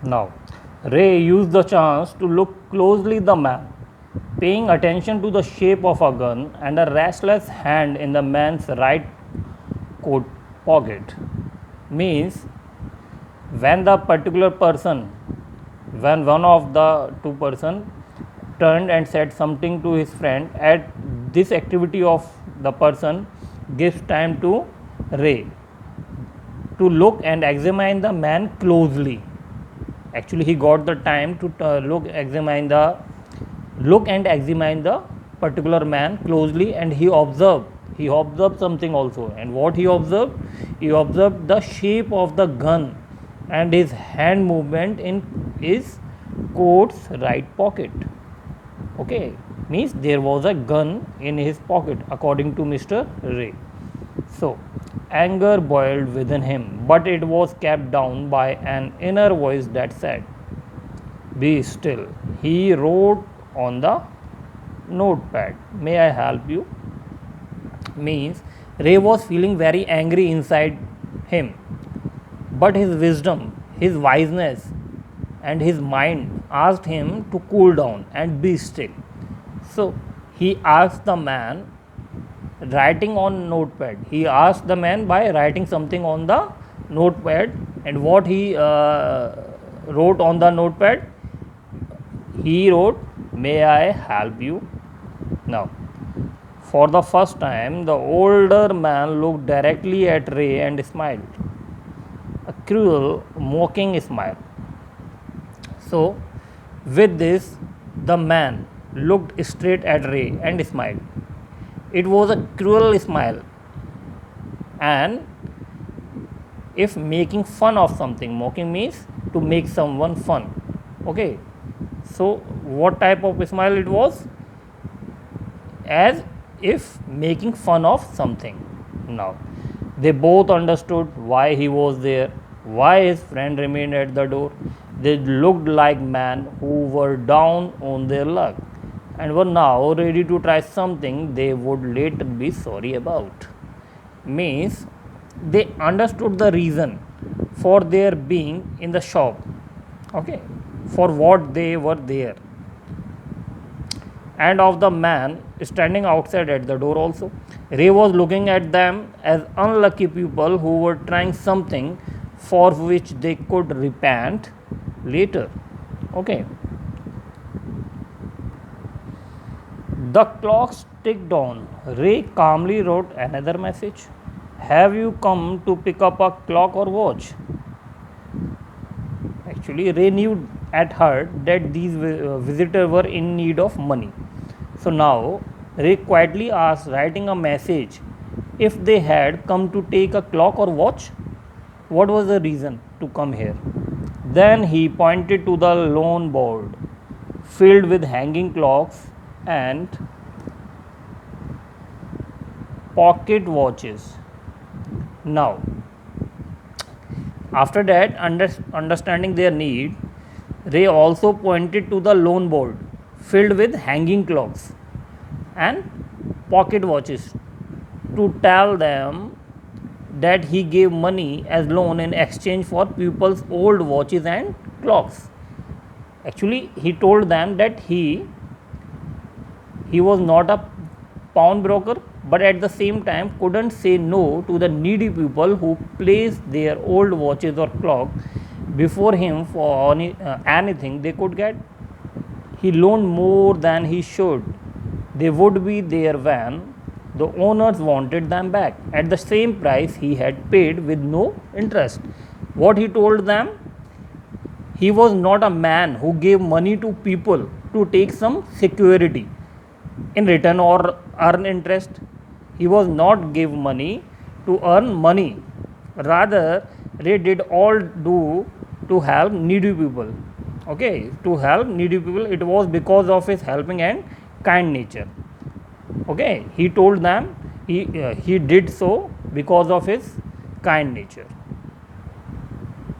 Now, Ray used the chance to look closely the man, paying attention to the shape of a gun and a restless hand in the man's right coat pocket. Means when the particular person, when one of the two person turned and said something to his friend, at this activity of the person gives time to Ray to look and examine the man closely. Actually, he got the time to look and examine the particular man closely, and he observed something also. And what he observed the shape of the gun and his hand movement in his coat's right pocket. Okay, means there was a gun in his pocket according to Mr. Ray. So, anger boiled within him, but it was kept down by an inner voice that said, "Be still." He wrote on the notepad, "May I help you?" Means Ray was feeling very angry inside him, but his wisdom, his wiseness, and his mind asked him to cool down and be still. So he asked the man writing on notepad. He asked the man by writing something on the notepad, and what he wrote on the notepad, he wrote, "May I help you?" Now, for the first time, the older man looked directly at Ray and smiled, a cruel, mocking smile. So, with this, the man looked straight at Ray and smiled. It was a cruel smile, and if making fun of something, mocking means to make someone fun. Okay, so what type of smile it was? As if making fun of something. Now, they both understood why he was there, why his friend remained at the door. They looked like men who were down on their luck and were now ready to try something they would later be sorry about. Means they understood the reason for their being in the shop, okay, for what they were there, and of the man standing outside at the door also. Ray was looking at them as unlucky people who were trying something for which they could repent later. Okay. The clocks ticked on. Ray calmly wrote another message. "Have you come to pick up a clock or watch?" Actually, Ray knew at heart that these visitors were in need of money. So now, Ray quietly asked, writing a message, if they had come to take a clock or watch. What was the reason to come here? Then he pointed to the loan board, filled with hanging clocks and pocket watches. Now, after that, understanding their need, Ray also pointed to the loan board, filled with hanging clocks and pocket watches, to tell them that he gave money as loan in exchange for people's old watches and clocks. Actually, he told them that he was not a pawnbroker, but at the same time couldn't say no to the needy people who placed their old watches or clock before him for anything they could get. He loaned more than he should. They would be there when the owners wanted them back at the same price he had paid with no interest. What he told them, he was not a man who gave money to people to take some security in return or earn interest. He was not give money to earn money. Rather, Ray did all do to help needy people. Okay, to help needy people, it was because of his helping and kind nature. Okay, he told them he did so because of his kind nature.